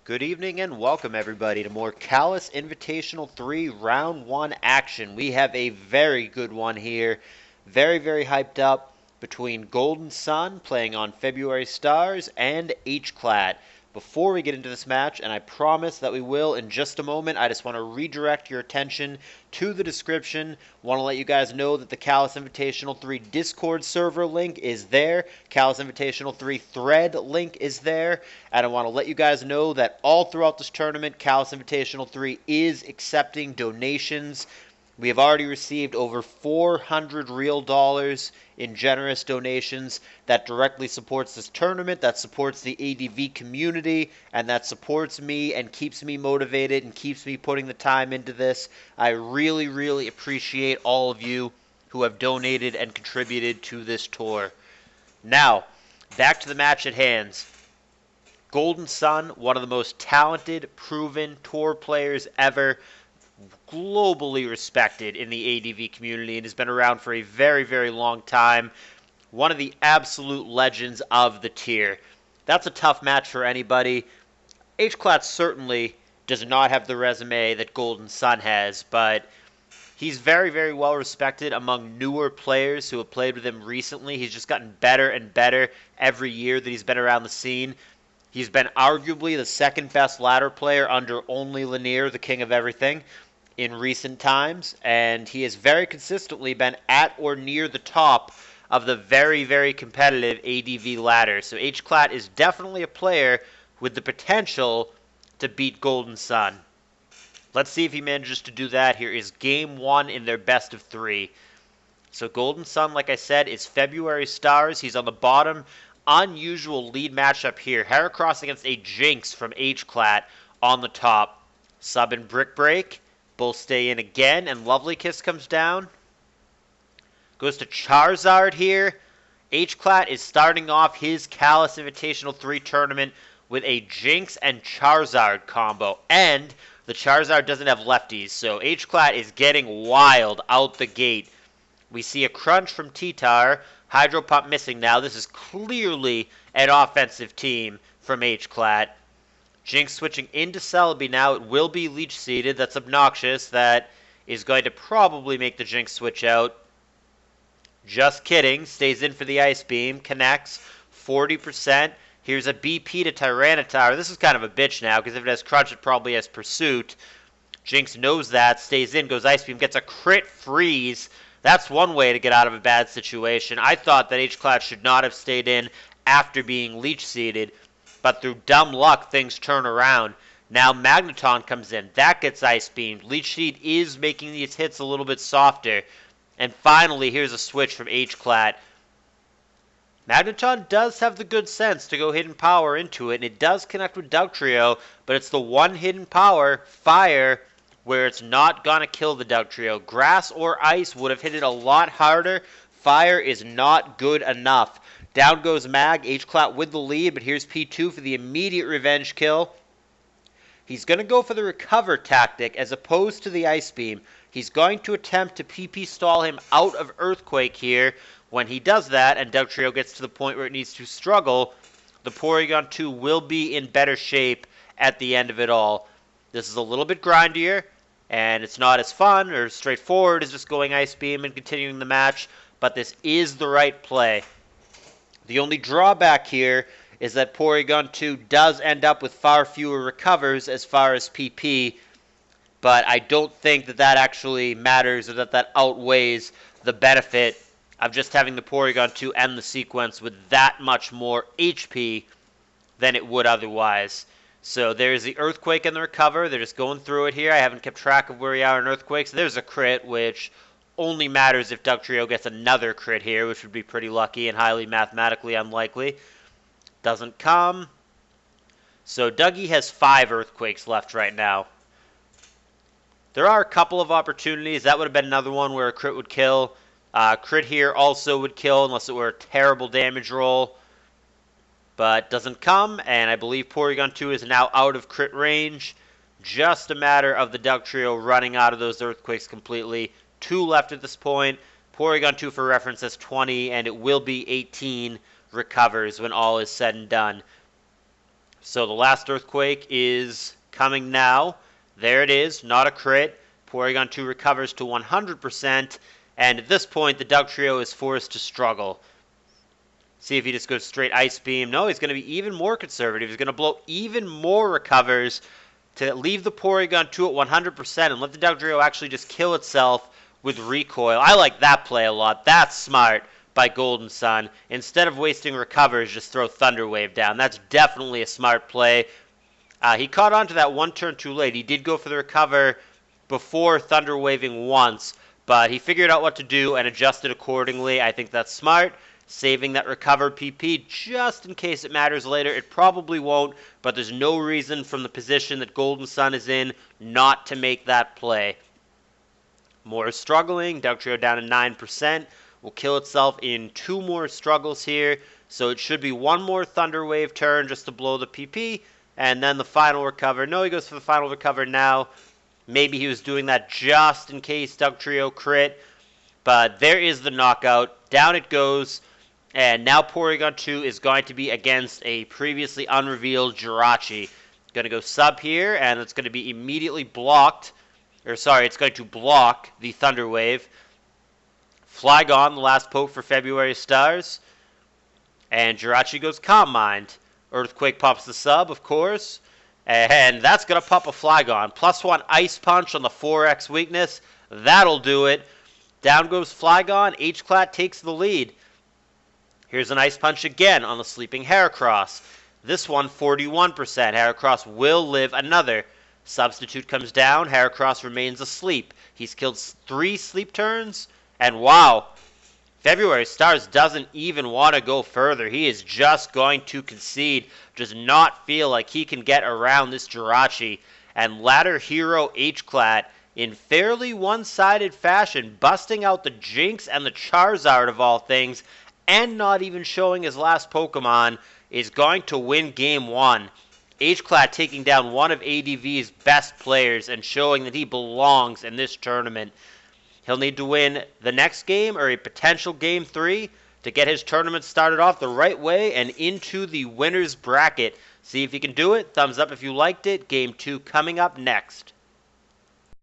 Good evening and welcome everybody to more CALLOUS Invitational 3 Round 1 action. We have a very good one here. Very hyped up between Golden Sun playing on February Stars and Hclat. Before we get into this match, and I promise that we will in just a moment, I just want to redirect your attention to the description. Want to let you guys know that the CALLOUS Invitational 3 Discord server link is there. CALLOUS Invitational 3 thread link is there. And I want to let you guys know that all throughout this tournament, CALLOUS Invitational 3 is accepting donations. We have already received over $400 real in generous donations that directly supports this tournament, that supports the ADV community, and that supports me and keeps me motivated and keeps me putting the time into this. I really appreciate all of you who have donated and contributed to this tour. Now, back to the match at hand. Golden Sun, one of the most talented, proven tour players ever, globally respected in the ADV community and has been around for a very long time. One of the absolute legends of the tier. That's a tough match for anybody. Hclat certainly does not have the resume that Golden Sun has, but he's very well respected among newer players who have played with him recently. He's just gotten better and better every year that he's been around the scene. He's been arguably the second best ladder player under only Lanier, the king of everything, in recent times, and he has very consistently been at or near the top of the very competitive ADV ladder. So Hclat is definitely a player with the potential to beat Golden Sun. Let's see if he manages to do that. Here is game one in their best of three. So Golden Sun, like I said, is February Stars. He's on the bottom. Unusual lead matchup here. Heracross against a Jinx from Hclat on the top. Sub and Brick Break. Both stay in again, and Lovely Kiss comes down. Goes to Charizard here. Hclat is starting off his CALLOUS Invitational 3 tournament with a Jinx and Charizard combo. And the Charizard doesn't have lefties, so Hclat is getting wild out the gate. We see a Crunch from T-Tar. Hydro Pump missing now. This is clearly an offensive team from Hclat. Jinx switching into Celebi now. It will be Leech Seeded. That's obnoxious. That is going to probably make the Jinx switch out. Just kidding. Stays in for the Ice Beam. Connects. 40%. Here's a BP to Tyranitar. This is kind of a bitch now, because if it has Crunch, it probably has Pursuit. Jinx knows that. Stays in. Goes Ice Beam. Gets a crit freeze. That's one way to get out of a bad situation. I thought that Hclat should not have stayed in after being Leech Seeded. But through dumb luck, things turn around. Now Magneton comes in. That gets Ice Beamed. Leech Seed is making these hits a little bit softer. And finally, here's a switch from Hclat. Magneton does have the good sense to go Hidden Power into it, and it does connect with Dugtrio, but it's the one Hidden Power, Fire, where it's not going to kill the Dugtrio. Grass or Ice would have hit it a lot harder. Fire is not good enough. Down goes Mag, Hclat with the lead, but here's P2 for the immediate revenge kill. He's going to go for the recover tactic as opposed to the Ice Beam. He's going to attempt to PP stall him out of Earthquake here. When he does that and Dugtrio gets to the point where it needs to struggle, the Porygon 2 will be in better shape at the end of it all. This is a little bit grindier, and it's not as fun or straightforward as just going Ice Beam and continuing the match, but this is the right play. The only drawback here is that Porygon 2 does end up with far fewer recovers as far as PP, but I don't think that that actually matters or that outweighs the benefit of just having the Porygon 2 end the sequence with that much more HP than it would otherwise. So there's the Earthquake and the recover. They're just going through it here. I haven't kept track of where we are in Earthquakes. There's a crit, which only matters if Dugtrio gets another crit here, which would be pretty lucky and highly mathematically unlikely. Doesn't come. So Dougie has 5 Earthquakes left right now. There are a couple of opportunities. That would have been another one where a crit would kill. Crit here also would kill unless it were a terrible damage roll. But doesn't come, and I believe Porygon 2 is now out of crit range. Just a matter of the Dugtrio running out of those Earthquakes completely. 2 left at this point. Porygon 2 for reference has 20, and it will be 18 recovers when all is said and done. So the last Earthquake is coming now. There it is, not a crit. Porygon 2 recovers to 100%, and at this point, the Dugtrio is forced to struggle. See if he just goes straight Ice Beam. No, he's going to be even more conservative. He's going to blow even more recovers to leave the Porygon 2 at 100% and let the Dugtrio actually just kill itself with recoil. I like that play a lot. That's smart by Golden Sun. Instead of wasting recovers, just throw Thunder Wave down. That's definitely a smart play. He caught on to that one turn too late. He did go for the recover before Thunder Waving once, but he figured out what to do and adjusted accordingly. I think that's smart. Saving that recover PP just in case it matters later. It probably won't, but there's no reason from the position that Golden Sun is in not to make that play. More struggling. Dugtrio down to 9%. Will kill itself in 2 more struggles here. So it should be 1 more Thunder Wave turn just to blow the PP. And then the final recover. No, he goes for the final recover now. Maybe he was doing that just in case Dugtrio crit. But there is the knockout. Down it goes. And now Porygon 2 is going to be against a previously unrevealed Jirachi. Going to go sub here, and it's going to be immediately blocked. Or sorry, it's going to block the Thunder Wave. Flygon, the last poke for February Stars. And Jirachi goes Calm Mind. Earthquake pops the sub, of course. And that's going to pop a Flygon. +1 Ice Punch on the 4X weakness. That'll do it. Down goes Flygon. Hclat takes the lead. Here's an Ice Punch again on the sleeping Heracross. This one, 41%. Heracross will live another. Substitute comes down. Heracross remains asleep. He's killed 3 sleep turns. And wow, February Stars doesn't even want to go further. He is just going to concede. Does not feel like he can get around this Jirachi. And ladder hero Hclat, in fairly one-sided fashion, busting out the Jinx and the Charizard of all things, and not even showing his last Pokemon, is going to win Game 1. Hclat taking down one of ADV's best players and showing that he belongs in this tournament. He'll need to win the next game, or a potential Game 3, to get his tournament started off the right way and into the winner's bracket. See if he can do it. Thumbs up if you liked it. Game 2 coming up next.